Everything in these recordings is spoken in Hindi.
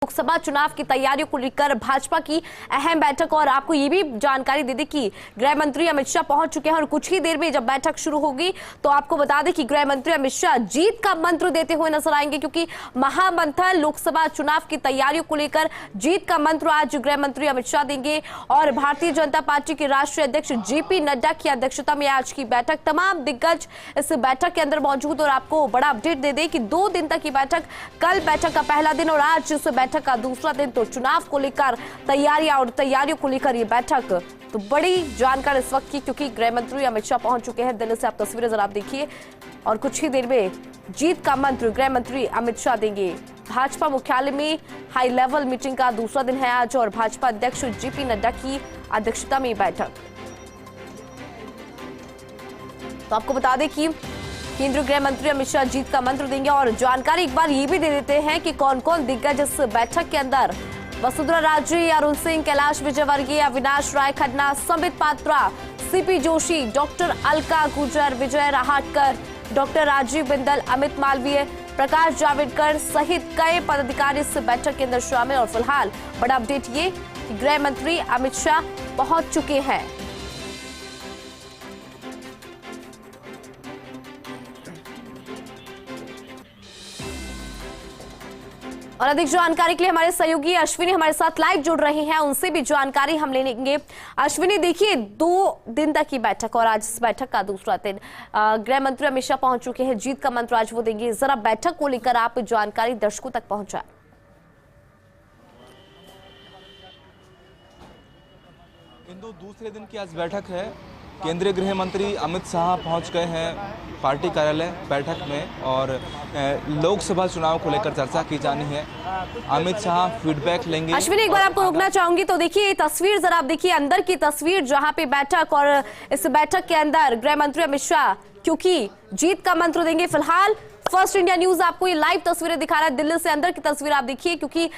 लोकसभा चुनाव की तैयारियों को लेकर भाजपा की अहम बैठक। और आपको ये भी जानकारी दे दें कि गृह मंत्री अमित शाह पहुंच चुके हैं और कुछ ही देर में जब बैठक शुरू होगी तो आपको बता दें कि गृह मंत्री अमित शाह जीत का मंत्र देते हुए नजर आएंगे, क्योंकि महामंथन लोकसभा चुनाव की तैयारियों को लेकर जीत का मंत्र आज गृह मंत्री अमित शाह देंगे। और भारतीय जनता पार्टी के राष्ट्रीय अध्यक्ष जेपी नड्डा की अध्यक्षता में आज की बैठक, तमाम दिग्गज इस बैठक के अंदर मौजूद। और आपको बड़ा अपडेट दे दें कि 2 दिन तक की बैठक, कल बैठक का पहला दिन और आज इस बैठक का दूसरा दिन, तो चुनाव को लेकर तैयारियां और तैयारियों को लेकर ये बैठक, तो बड़ी जानकारी इस वक्त की, क्योंकि गृह मंत्री अमित शाह पहुंच चुके हैं दिल्ली से। आप तस्वीरें जरा आप देखिए और कुछ ही देर में जीत का मंत्र गृह मंत्री अमित शाह देंगे। भाजपा मुख्यालय में हाई लेवल मीटिंग का दूसरा दिन है आज और भाजपा अध्यक्ष जेपी नड्डा की अध्यक्षता में बैठक। तो आपको बता दें कि केंद्रीय गृह मंत्री अमित शाह जीत का मंत्र देंगे। और जानकारी एक बार ये भी दे देते हैं कि कौन कौन दिग्गज इस बैठक के अंदर: वसुंधरा राजे, अरुण सिंह, कैलाश विजयवर्गीय, अविनाश राय खन्ना, संबित पात्रा, सीपी जोशी, डॉक्टर अलका गुर्जर, विजय रहाटकर, डॉक्टर राजीव बिंदल, अमित मालवीय, प्रकाश जावड़ेकर सहित कई पदाधिकारी इस बैठक के अंदर शामिल। और फिलहाल बड़ा अपडेट ये कि गृह मंत्री अमित शाह पहुंच चुके हैं। और अधिक जानकारी के लिए हमारे सहयोगी अश्विनी हमारे साथ लाइव जुड़ रहे हैं, उनसे भी जानकारी हम ले लेंगे। अश्विनी, देखिए 2 दिन तक की बैठक और आज इस बैठक का दूसरा दिन, गृह मंत्री अमित शाह पहुंच चुके हैं, जीत का मंत्र आज वो देंगे। जरा बैठक को लेकर आप जानकारी दर्शकों तक पहुंचाएं। इंदु, दूसरे दिन की आज बैठक है। केंद्रीय गृह मंत्री अमित शाह पहुंच गए हैं पार्टी कार्यालय बैठक में और लोकसभा चुनाव को लेकर चर्चा की जानी है। अमित शाह फीडबैक लेंगे। अश्विनी, एक बार आपको रोकना चाहूंगी, तो देखिए तस्वीर जरा आप देखिए, अंदर की तस्वीर जहां पे बैठक, और इस बैठक के अंदर गृह मंत्री अमित शाह क्योंकि जीत का मंत्र देंगे। फिलहाल फर्स्ट इंडिया न्यूज आपको ये लाइव तस्वीरें दिखा रहा है दिल्ली से। अंदर की तस्वीर आप देखिए, क्योंकि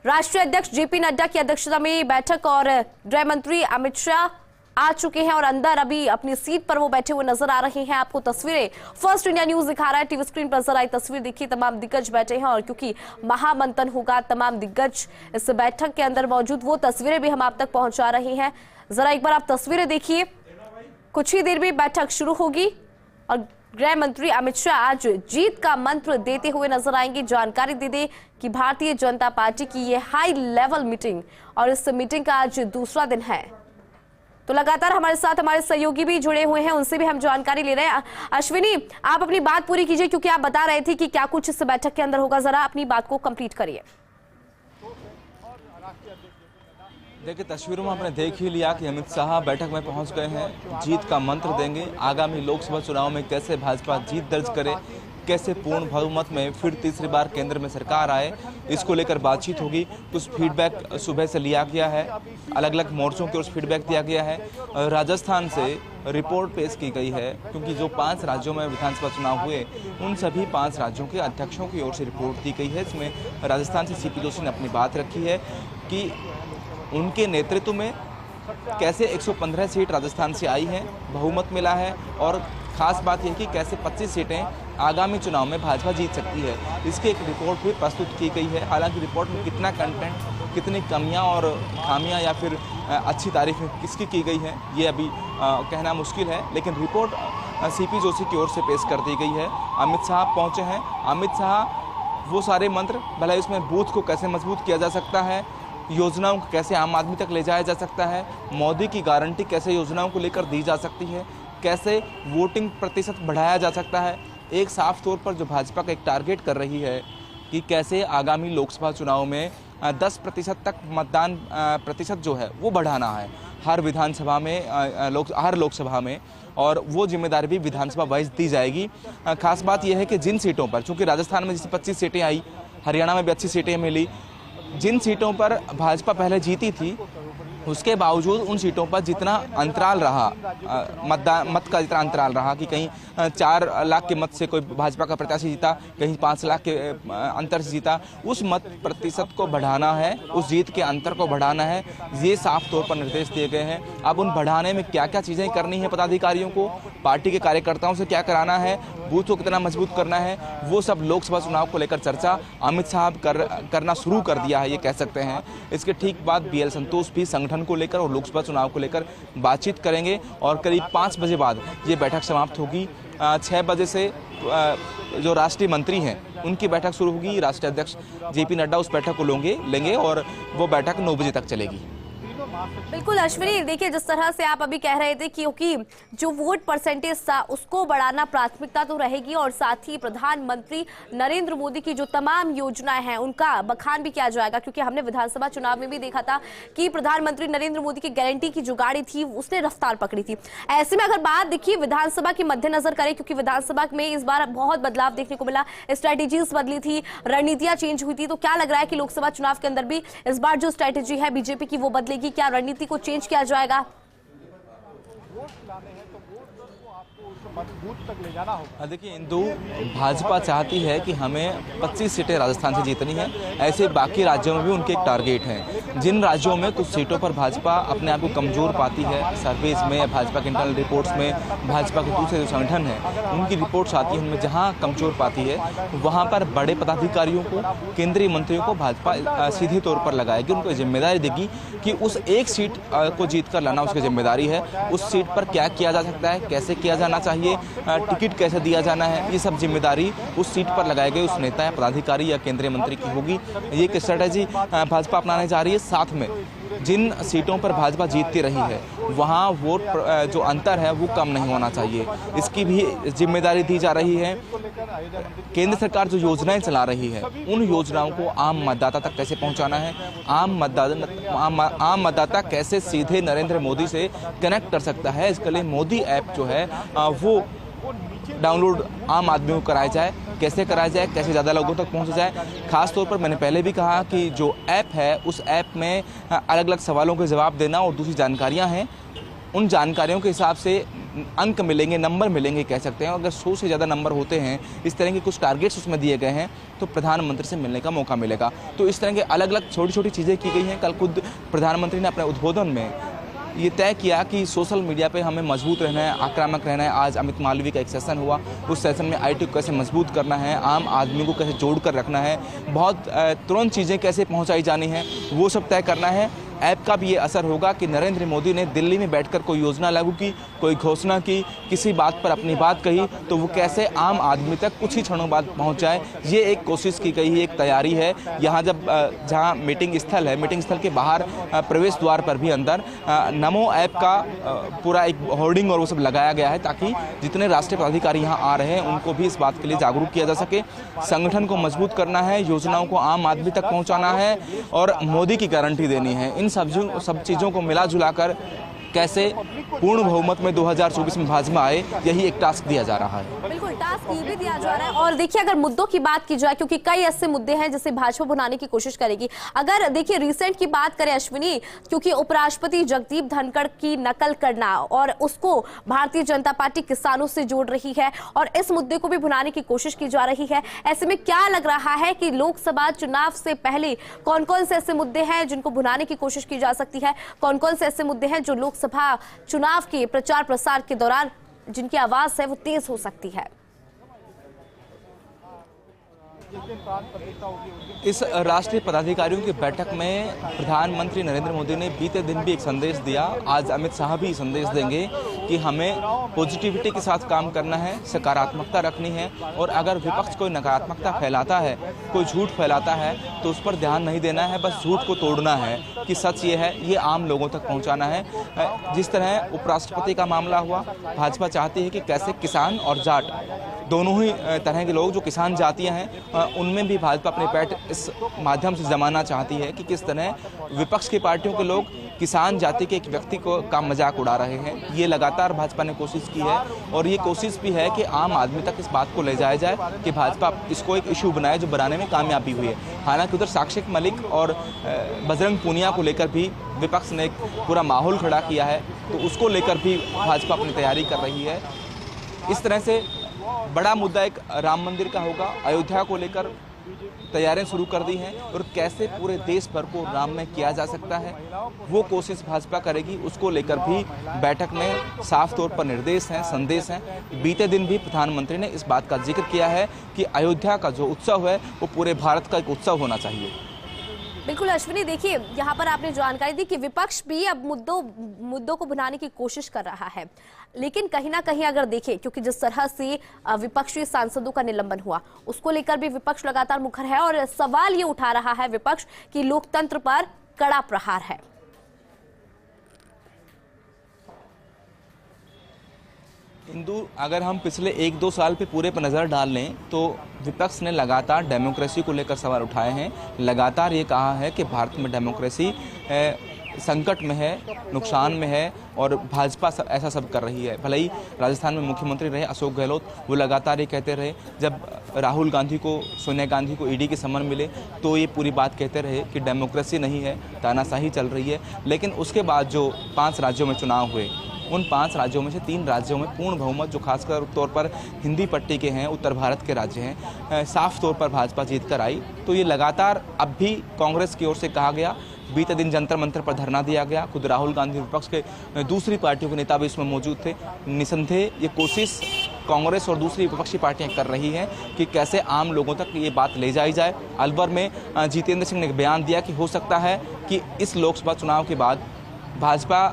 राष्ट्रीय अध्यक्ष जेपी नड्डा की अध्यक्षता में बैठक और गृह मंत्री अमित शाह आ चुके हैं और अंदर अभी अपनी सीट पर वो बैठे हुए नजर आ रहे हैं। आपको तस्वीरें फर्स्ट इंडिया न्यूज दिखा रहा है, टीवी स्क्रीन पर नजर आई तस्वीर देखिए, तमाम दिग्गज बैठे हैं और क्योंकि महामंथन होगा, तमाम दिग्गज इस बैठक के अंदर मौजूद, वो तस्वीरें भी हम आप तक पहुंचा रहे हैं। जरा एक बार आप तस्वीरें देखिए, कुछ ही देर में बैठक शुरू होगी और गृह मंत्री अमित शाह आज जीत का मंत्र देते हुए नजर आएंगे। जानकारी दे दें कि भारतीय जनता पार्टी की ये हाई लेवल मीटिंग और इस मीटिंग का आज दूसरा दिन है। तो लगातार हमारे साथ हमारे सहयोगी भी जुड़े हुए हैं, उनसे भी हम जानकारी ले रहे हैं। अश्विनी, आप अपनी बात पूरी कीजिए, क्योंकि आप बता रहे थे कि क्या कुछ इस बैठक के अंदर होगा, जरा अपनी बात को कंप्लीट करिए। देखिए, तस्वीरों में आपने देख ही लिया कि अमित शाह बैठक में पहुंच गए हैं, जीत का मंत्र देंगे। आगामी लोकसभा चुनाव में कैसे भाजपा जीत दर्ज करे, कैसे पूर्ण बहुमत में फिर तीसरी बार केंद्र में सरकार आए, इसको लेकर बातचीत होगी। कुछ फीडबैक सुबह से लिया गया है, अलग अलग मोर्चों की ओर से फीडबैक दिया गया है। राजस्थान से रिपोर्ट पेश की गई है, क्योंकि जो 5 राज्यों में विधानसभा चुनाव हुए उन सभी 5 राज्यों के अध्यक्षों की ओर से रिपोर्ट दी गई है। इसमें राजस्थान से सीपी जोशी ने अपनी बात रखी है कि उनके नेतृत्व में कैसे 115 सीट राजस्थान से आई हैं, बहुमत मिला है, और खास बात यह कि कैसे 25 सीटें आगामी चुनाव में भाजपा जीत सकती है। इसकी एक रिपोर्ट भी प्रस्तुत की गई है। हालांकि रिपोर्ट में कितना कंटेंट, कितनी कमियां और खामियां या फिर अच्छी तारीफें किसकी की गई हैं, ये अभी कहना मुश्किल है, लेकिन रिपोर्ट सीपी जोशी की ओर से पेश कर दी गई है। अमित शाह पहुँचे हैं। अमित शाह वो सारे मंत्र, भले इसमें बूथ को कैसे मजबूत किया जा सकता है, योजनाओं को कैसे आम आदमी तक ले जाया जा सकता है, मोदी की गारंटी कैसे योजनाओं को लेकर दी जा सकती है, कैसे वोटिंग प्रतिशत बढ़ाया जा सकता है, एक साफ तौर पर जो भाजपा का एक टारगेट कर रही है कि कैसे आगामी लोकसभा चुनाव में 10% तक मतदान प्रतिशत जो है वो बढ़ाना है हर विधानसभा में, हर लोकसभा में, और वो जिम्मेदारी भी विधानसभा वाइज दी जाएगी। खास बात यह है कि जिन सीटों पर, चूँकि राजस्थान में जैसे 25 सीटें आई, हरियाणा में भी अच्छी सीटें मिली, जिन सीटों पर भाजपा पहले जीती थी उसके बावजूद उन सीटों पर जितना अंतराल रहा, मत का जितना अंतराल रहा कि कहीं 4 लाख के मत से कोई भाजपा का प्रत्याशी जीता, कहीं 5 लाख के अंतर से जीता, उस मत प्रतिशत को बढ़ाना है, उस जीत के अंतर को बढ़ाना है, ये साफ तौर पर निर्देश दिए गए हैं। अब उन बढ़ाने में क्या क्या चीज़ें करनी है पदाधिकारियों को, पार्टी के कार्यकर्ताओं से क्या कराना है, बूथ को कितना मजबूत करना है, वो सब लोकसभा चुनाव को लेकर चर्चा अमित शाह करना शुरू कर दिया है, ये कह सकते हैं। इसके ठीक बाद BL संतोष भी संगठन को लेकर और लोकसभा चुनाव को लेकर बातचीत करेंगे और करीब 5 बजे बाद ये बैठक समाप्त होगी। 6 बजे से जो राष्ट्रीय मंत्री हैं उनकी बैठक शुरू होगी। राष्ट्रीय अध्यक्ष JP नड्डा उस बैठक को लेंगे और वो बैठक 9 बजे तक चलेगी। बिल्कुल अश्विनी, देखिए जिस तरह से आप अभी कह रहे थे क्योंकि जो वोट परसेंटेज था उसको बढ़ाना प्राथमिकता तो रहेगी और साथ ही प्रधानमंत्री नरेंद्र मोदी की जो तमाम योजनाएं हैं उनका बखान भी किया जाएगा, क्योंकि हमने विधानसभा चुनाव में भी देखा था कि प्रधानमंत्री नरेंद्र मोदी की गारंटी की जो गाड़ी थी उसने रफ्तार पकड़ी थी। ऐसे में अगर बात देखिए विधानसभा के मद्देनजर करें, क्योंकि विधानसभा में इस बार बहुत बदलाव देखने को मिला, स्ट्रैटेजीज बदली थी, रणनीतियां चेंज हुई थी, तो क्या लग रहा है कि लोकसभा चुनाव के अंदर भी इस बार जो स्ट्रैटेजी है बीजेपी की वो बदलेगी? क्या रणनीति को चेंज किया जाएगा? देखिए इंदु, भाजपा चाहती है कि हमें 25 सीटें राजस्थान से जीतनी है। ऐसे बाकी राज्यों में भी उनके एक टारगेट है। जिन राज्यों में कुछ सीटों पर भाजपा अपने आप को कमजोर पाती है, सर्वेज में, भाजपा के इंटरनल रिपोर्ट्स में, भाजपा के दूसरे जो संगठन हैं उनकी रिपोर्ट्स आती है, उनमें जहां कमजोर पाती है वहां पर बड़े पदाधिकारियों को, केंद्रीय मंत्रियों को भाजपा सीधे तौर पर लगाएगी, उनको जिम्मेदारी देगी कि उस एक सीट को जीत कर लाना उसकी जिम्मेदारी है। उस सीट पर क्या किया जा सकता है, कैसे किया जाना चाहिए, टिकट कैसे दिया जाना है, ये सब जिम्मेदारी उस सीट पर लगाए गए उस नेता या पदाधिकारी या केंद्रीय मंत्री की होगी। ये एक स्ट्रेटजी भाजपा अपनाने जा रही है। साथ में जिन सीटों पर भाजपा जीतती रही है वहाँ वोट जो अंतर है वो कम नहीं होना चाहिए, इसकी भी जिम्मेदारी दी जा रही है। केंद्र सरकार जो योजनाएं चला रही है उन योजनाओं को आम मतदाता तक कैसे पहुंचाना है, आम मतदाता कैसे सीधे नरेंद्र मोदी से कनेक्ट कर सकता है, इसके लिए मोदी ऐप जो है वो डाउनलोड आम आदमी को कराया जाए। कैसे कराया जाए, कैसे ज़्यादा लोगों तक पहुंच जाए। खास तौर पर मैंने पहले भी कहा कि जो ऐप है उस ऐप में अलग अलग सवालों के जवाब देना और दूसरी जानकारियां हैं, उन जानकारियों के हिसाब से अंक मिलेंगे, नंबर मिलेंगे कह सकते हैं। अगर 100 से ज़्यादा नंबर होते हैं, इस तरह के कुछ टारगेट्स उसमें दिए गए हैं, तो प्रधानमंत्री से मिलने का मौका मिलेगा। तो इस तरह के अलग अलग छोटी छोटी चीज़ें की गई हैं। कल खुद प्रधानमंत्री ने अपने उद्बोधन में ये तय किया कि सोशल मीडिया पे हमें मजबूत रहना है, आक्रामक रहना है। आज अमित मालवीय का एक सेशन हुआ, उस सेशन में IT को कैसे मजबूत करना है, आम आदमी को कैसे जोड़ कर रखना है, बहुत तुरंत चीज़ें कैसे पहुंचाई जानी है, वो सब तय करना है। ऐप का भी ये असर होगा कि नरेंद्र मोदी ने दिल्ली में बैठकर कोई योजना लागू की, कोई घोषणा की, किसी बात पर अपनी बात कही, तो वो कैसे आम आदमी तक कुछ ही क्षणों बाद पहुंच जाए, ये एक कोशिश की गई है, एक तैयारी है। यहाँ जहाँ मीटिंग स्थल है, मीटिंग स्थल के बाहर प्रवेश द्वार पर भी अंदर नमो ऐप का पूरा एक होर्डिंग और वो सब लगाया गया है, ताकि जितने राष्ट्रीय पदाधिकारी यहाँ आ रहे हैं उनको भी इस बात के लिए जागरूक किया जा सके। संगठन को मजबूत करना है, योजनाओं को आम आदमी तक पहुँचाना है और मोदी की गारंटी देनी है। इन सब चीज़ों को मिला जुलाकर कैसे पूर्ण बहुमत में 2024 में भाजपा आए, यही एक टास्क दिया जा रहा है। बिल्कुल, टास्क ये भी दिया जा रहा है। और देखिए अगर मुद्दों की बात की जाए, क्योंकि कई ऐसे मुद्दे हैं जिसे भाजपा भुनाने की कोशिश करेगी। अगर देखिए रिसेंट की बात करें अश्विनी, क्योंकि उपराष्ट्रपति जगदीप धनखड़ की नकल करना और उसको भारतीय जनता पार्टी किसानों से जोड़ रही है और इस मुद्दे को भी भुनाने की कोशिश की जा रही है। ऐसे में क्या लग रहा है कि लोकसभा चुनाव से पहले कौन कौन से ऐसे मुद्दे हैं जिनको भुनाने की कोशिश की जा सकती है, कौन कौन से ऐसे मुद्दे हैं जो लोकसभा चुनाव के प्रचार प्रसार के दौरान जिनकी आवाज है वो तेज हो सकती है? इस राष्ट्रीय पदाधिकारियों की बैठक में प्रधानमंत्री नरेंद्र मोदी ने बीते दिन भी एक संदेश दिया, आज अमित शाह भी संदेश देंगे कि हमें पॉजिटिविटी के साथ काम करना है, सकारात्मकता रखनी है और अगर विपक्ष कोई नकारात्मकता फैलाता है, कोई झूठ फैलाता है तो उस पर ध्यान नहीं देना है, बस झूठ को तोड़ना है कि सच ये है, ये आम लोगों तक पहुंचाना है। जिस तरह उपराष्ट्रपति का मामला हुआ, भाजपा चाहती है कि कैसे किसान और जाट दोनों ही तरह के लोग जो किसान जातियां हैं उनमें भी भाजपा अपने पैठ इस माध्यम से जमाना चाहती है कि किस तरह विपक्ष की पार्टियों के लोग किसान जाति के एक व्यक्ति का मजाक उड़ा रहे हैं। ये लगातार भाजपा ने कोशिश की है और ये कोशिश भी है कि आम आदमी तक इस बात को ले जाया जाए कि भाजपा इसको एक इशू बनाए, जो बनाने में कामयाबी हुई है। हालांकि उधर साक्षी मलिक और बजरंग पूनिया को लेकर भी विपक्ष ने एक पूरा माहौल खड़ा किया है, तो उसको लेकर भी भाजपा अपनी तैयारी कर रही है। इस तरह से बड़ा मुद्दा एक राम मंदिर का होगा, अयोध्या को लेकर तैयारियां शुरू कर दी हैं और कैसे पूरे देश भर को राममय किया जा सकता है वो कोशिश भाजपा करेगी। उसको लेकर भी बैठक में साफ तौर पर निर्देश हैं, संदेश हैं। बीते दिन भी प्रधानमंत्री ने इस बात का जिक्र किया है कि अयोध्या का जो उत्सव है वो पूरे भारत का एक उत्सव होना चाहिए। बिल्कुल अश्विनी, देखिए यहाँ पर आपने जानकारी दी कि विपक्ष भी अब मुद्दों को भुनाने की कोशिश कर रहा है, लेकिन कहीं ना कहीं अगर देखें, क्योंकि जिस तरह से विपक्षी सांसदों का निलंबन हुआ उसको लेकर भी विपक्ष लगातार मुखर है और सवाल ये उठा रहा है विपक्ष कि लोकतंत्र पर कड़ा प्रहार है। इंदु, अगर हम पिछले 1-2 साल पे पूरे पर नज़र डाल लें तो विपक्ष ने लगातार डेमोक्रेसी को लेकर सवाल उठाए हैं। लगातार ये कहा है कि भारत में डेमोक्रेसी संकट में है, नुकसान में है और भाजपा ऐसा सब कर रही है। भले ही राजस्थान में मुख्यमंत्री रहे अशोक गहलोत, वो लगातार ये कहते रहे, जब राहुल गांधी को, सोनिया गांधी को ईडी के समन मिले तो ये पूरी बात कहते रहे कि डेमोक्रेसी नहीं है, तानाशाही चल रही है। लेकिन उसके बाद जो 5 राज्यों में चुनाव हुए, उन 5 राज्यों में से 3 राज्यों में पूर्ण बहुमत, जो खासकर तौर पर हिंदी पट्टी के हैं, उत्तर भारत के राज्य हैं, साफ तौर पर भाजपा जीत कर आई। तो ये लगातार अब भी कांग्रेस की ओर से कहा गया। बीते दिन जंतर मंतर पर धरना दिया गया, खुद राहुल गांधी विपक्ष के दूसरी पार्टियों के नेता भी इसमें मौजूद थे। निसंदेह ये कोशिश कांग्रेस और दूसरी विपक्षी पार्टियां कर रही हैं कि कैसे आम लोगों तक ये बात ले जाई जाए। अलवर में जितेंद्र सिंह ने एक बयान दिया कि हो सकता है कि इस लोकसभा चुनाव के बाद भाजपा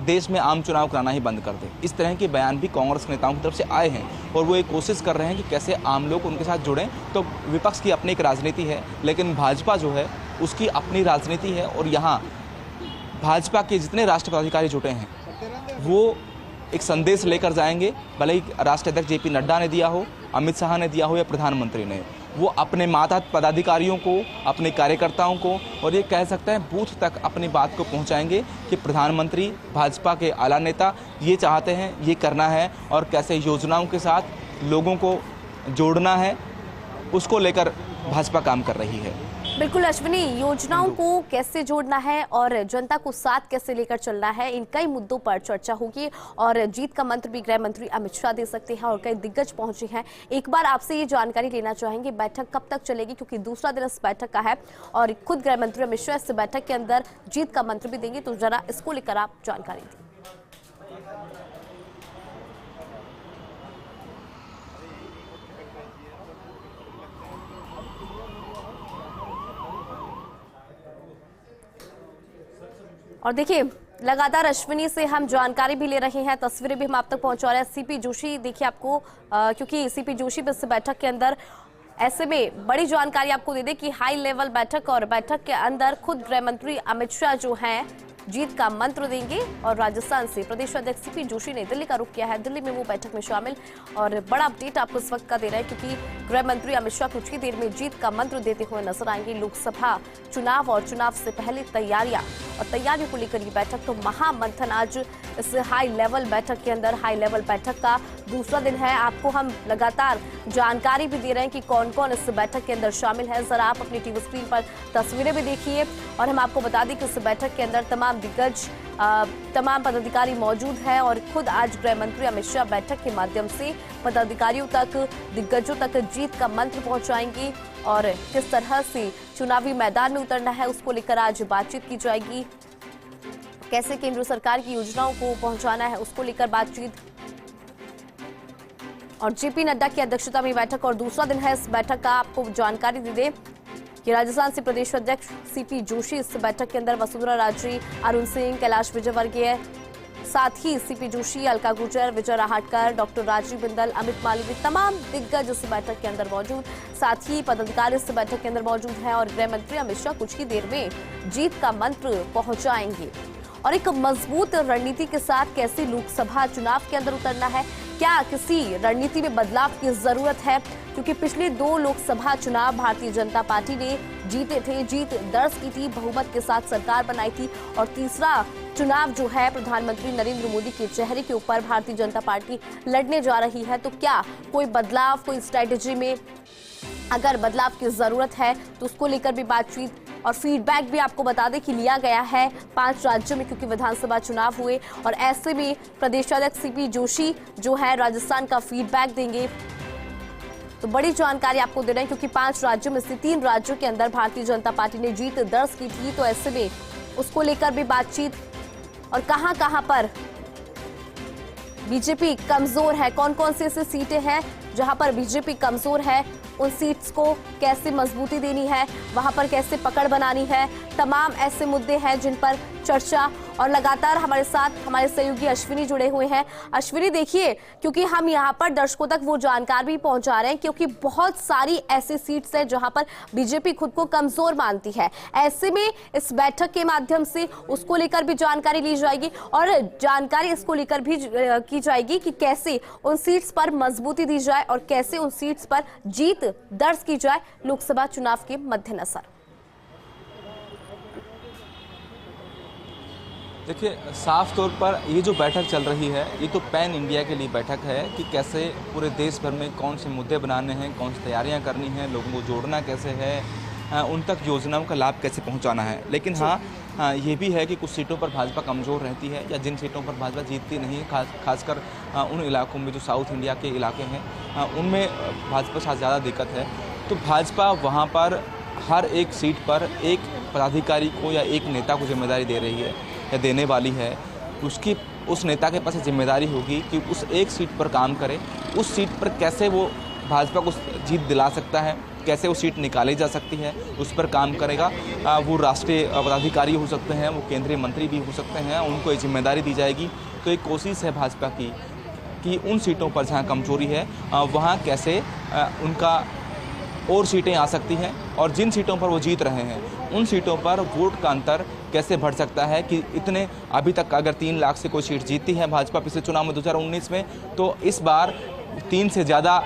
देश में आम चुनाव कराना ही बंद कर दे। इस तरह के बयान भी कांग्रेस नेताओं की तरफ से आए हैं और वो एक कोशिश कर रहे हैं कि कैसे आम लोग उनके साथ जुड़ें। तो विपक्ष की अपनी एक राजनीति है, लेकिन भाजपा जो है उसकी अपनी राजनीति है और यहाँ भाजपा के जितने राष्ट्रीय पदाधिकारी जुटे हैं वो एक संदेश लेकर जाएंगे। भले ही राष्ट्रीय अध्यक्ष जेपी नड्डा ने दिया हो, अमित शाह ने दिया हो या प्रधानमंत्री ने, वो अपने माता पदाधिकारियों को, अपने कार्यकर्ताओं को और ये कह सकते हैं बूथ तक अपनी बात को पहुंचाएंगे कि प्रधानमंत्री, भाजपा के आला नेता ये चाहते हैं, ये करना है और कैसे योजनाओं के साथ लोगों को जोड़ना है, उसको लेकर भाजपा काम कर रही है। बिल्कुल अश्विनी, योजनाओं को कैसे जोड़ना है और जनता को साथ कैसे लेकर चलना है, इन कई मुद्दों पर चर्चा होगी और जीत का मंत्र भी गृह मंत्री अमित शाह दे सकते हैं और कई दिग्गज पहुंचे हैं। एक बार आपसे ये जानकारी लेना चाहेंगे, बैठक कब तक चलेगी, क्योंकि दूसरा दिन इस बैठक का है और खुद गृह मंत्री अमित शाह इस बैठक के अंदर जीत का मंत्र भी देंगे, तो जरा इसको लेकर आप जानकारी दें। और देखिए लगातार अश्विनी से हम जानकारी भी ले रहे हैं, तस्वीरें भी हम आप तक पहुंचा रहे हैं। सीपी जोशी, देखिए आपको क्योंकि सीपी जोशी भी इस बैठक के अंदर, ऐसे में बड़ी जानकारी आपको दे दें कि हाई लेवल बैठक और बैठक के अंदर खुद गृह मंत्री अमित शाह जो हैं जीत का मंत्र देंगे और राजस्थान से प्रदेश अध्यक्ष सीपी जोशी ने दिल्ली का रुख किया है। दिल्ली में वो बैठक में शामिल और बड़ा अपडेट आपको इस वक्त का दे रहे हैं, क्योंकि गृह मंत्री अमित शाह कुछ ही देर में जीत का मंत्र देते हुए नजर आएंगे। लोकसभा चुनाव और चुनाव से पहले तैयारियों को लेकर ये बैठक, तो महामंथन आज इस हाई लेवल बैठक के अंदर, हाई लेवल बैठक का दूसरा दिन है। आपको हम लगातार जानकारी भी दे रहे हैं कि कौन कौन इस बैठक के अंदर शामिल है। जरा आप अपनी टीवी स्क्रीन पर तस्वीरें भी देखिए और हम आपको बता दें कि इस बैठक के अंदर तमाम दिग्गज, तमाम पदाधिकारी मौजूद हैं और खुद आज गृह मंत्री अमित शाह बैठक के माध्यम से पदाधिकारियों तक, दिग्गजों तक जीत का मंत्र पहुंचाएंगे और किस तरह से चुनावी मैदान में उतरना है उसको लेकर आज बातचीत की जाएगी। कैसे केंद्र सरकार की योजनाओं को पहुंचाना है उसको लेकर बातचीत, और जेपी नड्डा की अध्यक्षता में बैठक और दूसरा दिन है इस बैठक का। आपको जानकारी दे दें कि राजस्थान से प्रदेश अध्यक्ष सीपी जोशी इस बैठक के अंदर, वसुंधरा राजे, अरुण सिंह, कैलाश विजयवर्गीय, साथ ही सीपी जोशी, अलका गुर्जर, विजय राहटकर, डॉक्टर राजीव बिंदल, अमित मालवीय, तमाम दिग्गज इस बैठक के अंदर मौजूद, साथ ही पदाधिकारी इस बैठक के अंदर मौजूद हैं और गृह मंत्री अमित शाह कुछ ही देर में जीत का मंत्र पहुंचाएंगे। और एक मजबूत रणनीति के साथ कैसे लोकसभा चुनाव के अंदर उतरना है, क्या किसी रणनीति में बदलाव की जरूरत है, क्योंकि पिछले 2 लोकसभा चुनाव भारतीय जनता पार्टी ने जीते थे, जीत दर्ज की थी, बहुमत के साथ सरकार बनाई थी और तीसरा चुनाव जो है प्रधानमंत्री नरेंद्र मोदी के चेहरे के ऊपर भारतीय जनता पार्टी लड़ने जा रही है। तो क्या कोई बदलाव, कोई स्ट्रैटेजी में अगर बदलाव की जरूरत है तो उसको लेकर भी बातचीत और फीडबैक भी आपको बता दें कि लिया गया है 5 राज्यों में, क्योंकि विधानसभा चुनाव हुए और ऐसे में प्रदेशाध्यक्ष सीपी जोशी जो है राजस्थान का फीडबैक देंगे। तो बड़ी जानकारी आपको दे रहे हैं, क्योंकि 5 राज्यों में से 3 राज्यों के अंदर भारतीय जनता पार्टी ने जीत दर्ज की थी। तो ऐसे में उसको लेकर भी बातचीत, और कहां पर बीजेपी कमजोर है, कौन कौन सी ऐसी सीटें हैं जहां पर बीजेपी कमजोर है, उन सीट्स को कैसे मजबूती देनी है, वहां पर कैसे पकड़ बनानी है, तमाम ऐसे मुद्दे हैं जिन पर चर्चा। और लगातार हमारे साथ हमारे सहयोगी अश्विनी जुड़े हुए हैं। अश्विनी, देखिए, क्योंकि हम यहां पर दर्शकों तक वो जानकारी भी पहुंचा रहे हैं, क्योंकि बहुत सारी ऐसी सीट्स हैं जहां पर बीजेपी खुद को कमजोर मानती है। ऐसे में इस बैठक के माध्यम से उसको लेकर भी जानकारी ली जाएगी, और जानकारी इसको लेकर भी की जाएगी कि कैसे उन सीट्स पर मजबूती दी जाए और कैसे उन सीट्स पर जीत दर्ज की जाए लोकसभा चुनाव के मद्देनजर। देखिए, साफ तौर पर ये जो बैठक चल रही है, ये तो पैन इंडिया के लिए बैठक है कि कैसे पूरे देश भर में कौन से मुद्दे बनाने हैं, कौन सी तैयारियां करनी हैं, लोगों को जोड़ना कैसे है, उन तक योजनाओं का लाभ कैसे पहुंचाना है। लेकिन हाँ, ये भी है कि कुछ सीटों पर भाजपा कमज़ोर रहती है, या जिन सीटों पर भाजपा जीतती नहीं है, खासकर उन इलाकों में जो साउथ इंडिया के इलाके हैं, उनमें भाजपा के साथ ज़्यादा दिक्कत है। तो भाजपा वहाँ पर हर एक सीट पर एक पदाधिकारी को या एक नेता को जिम्मेदारी दे रही है या देने वाली है। उसकी उस नेता के पास जिम्मेदारी होगी कि उस एक सीट पर काम करे, उस सीट पर कैसे वो भाजपा को जीत दिला सकता है, कैसे वो सीट निकाली जा सकती है, उस पर काम करेगा। वो राष्ट्रीय पदाधिकारी हो सकते हैं, वो केंद्रीय मंत्री भी हो सकते हैं, उनको ये जिम्मेदारी दी जाएगी। तो एक कोशिश है भाजपा की कि उन सीटों पर जहाँ कमजोरी है वहाँ कैसे उनका और सीटें आ सकती हैं, और जिन सीटों पर वो जीत रहे हैं उन सीटों पर वोट का अंतर कैसे बढ़ सकता है। कि इतने अभी तक अगर 3 लाख से कोई सीट जीती है भाजपा पिछले चुनाव में 2019 में, तो इस बार 3 से ज़्यादा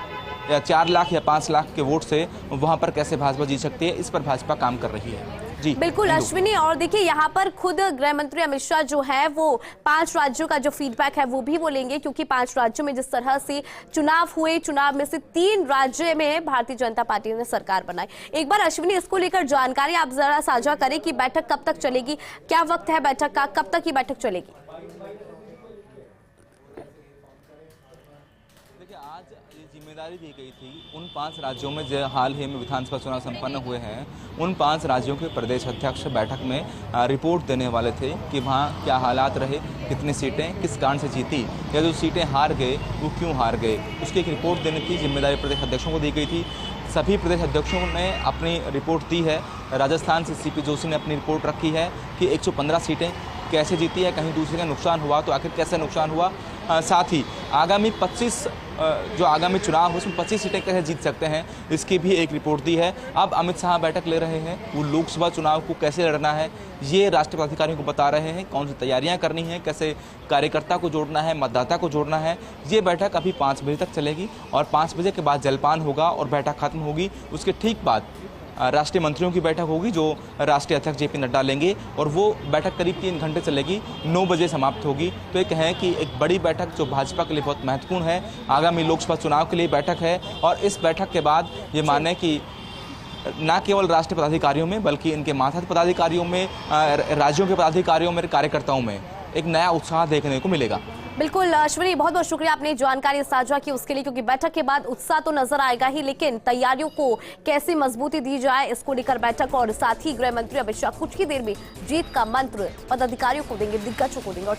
या 4 लाख या 5 लाख के वोट से वहाँ पर कैसे भाजपा जीत सकती है, इस पर भाजपा काम कर रही है। जी बिल्कुल अश्विनी, और देखिए यहाँ पर खुद गृह मंत्री अमित शाह जो है वो 5 राज्यों का जो फीडबैक है वो भी वो लेंगे, क्योंकि 5 राज्यों में जिस तरह से चुनाव हुए, चुनाव में से 3 राज्य में भारतीय जनता पार्टी ने सरकार बनाई। एक बार अश्विनी, इसको लेकर जानकारी आप जरा साझा करें कि बैठक कब तक चलेगी, क्या वक्त है बैठक का, कब तक ये बैठक चलेगी? आज ये जिम्मेदारी दी गई थी उन 5 राज्यों में जो हाल ही में विधानसभा चुनाव संपन्न हुए हैं, उन 5 राज्यों के प्रदेश अध्यक्ष बैठक में रिपोर्ट देने वाले थे कि वहाँ क्या हालात रहे, कितनी सीटें किस कारण से जीती, या जो सीटें हार गए वो क्यों हार गए, उसकी एक रिपोर्ट देने की जिम्मेदारी प्रदेश अध्यक्षों को दी गई थी। सभी प्रदेश अध्यक्षों ने अपनी रिपोर्ट दी है। राजस्थान से सीपी जोशी ने अपनी रिपोर्ट रखी है कि 115 सीटें कैसे जीती है, कहीं दूसरे का नुकसान हुआ तो आखिर कैसे नुकसान हुआ। साथ ही आगामी 25 जो आगामी चुनाव है उसमें 25 सीटें कैसे जीत सकते हैं, इसकी भी एक रिपोर्ट दी है। अब अमित शाह बैठक ले रहे हैं, वो लोकसभा चुनाव को कैसे लड़ना है ये राष्ट्रीय पदाधिकारियों को बता रहे हैं, कौन सी तैयारियां करनी है, कैसे कार्यकर्ता को जोड़ना है, मतदाता को जोड़ना है। ये बैठक अभी 5 बजे तक चलेगी, और 5 बजे के बाद जलपान होगा और बैठक खत्म होगी। उसके ठीक बाद राष्ट्रीय मंत्रियों की बैठक होगी जो राष्ट्रीय अध्यक्ष जेपी नड्डा लेंगे, और वो बैठक करीब 3 घंटे चलेगी, 9 बजे समाप्त होगी। तो एक है कि एक बड़ी बैठक जो भाजपा के लिए बहुत महत्वपूर्ण है, आगामी लोकसभा चुनाव के लिए बैठक है। और इस बैठक के बाद ये माने कि न केवल राष्ट्रीय पदाधिकारियों में बल्कि इनके मातहत पदाधिकारियों में, राज्यों के पदाधिकारियों में, कार्यकर्ताओं में एक नया उत्साह देखने को मिलेगा। बिल्कुल अश्विनी, बहुत बहुत शुक्रिया आपने जानकारी साझा की उसके लिए, क्योंकि बैठक के बाद उत्साह तो नजर आएगा ही, लेकिन तैयारियों को कैसे मजबूती दी जाए इसको लेकर बैठक, और साथ ही गृह मंत्री अमित शाह कुछ ही देर में जीत का मंत्र पदाधिकारियों को देंगे, दिग्गजों को देंगे। और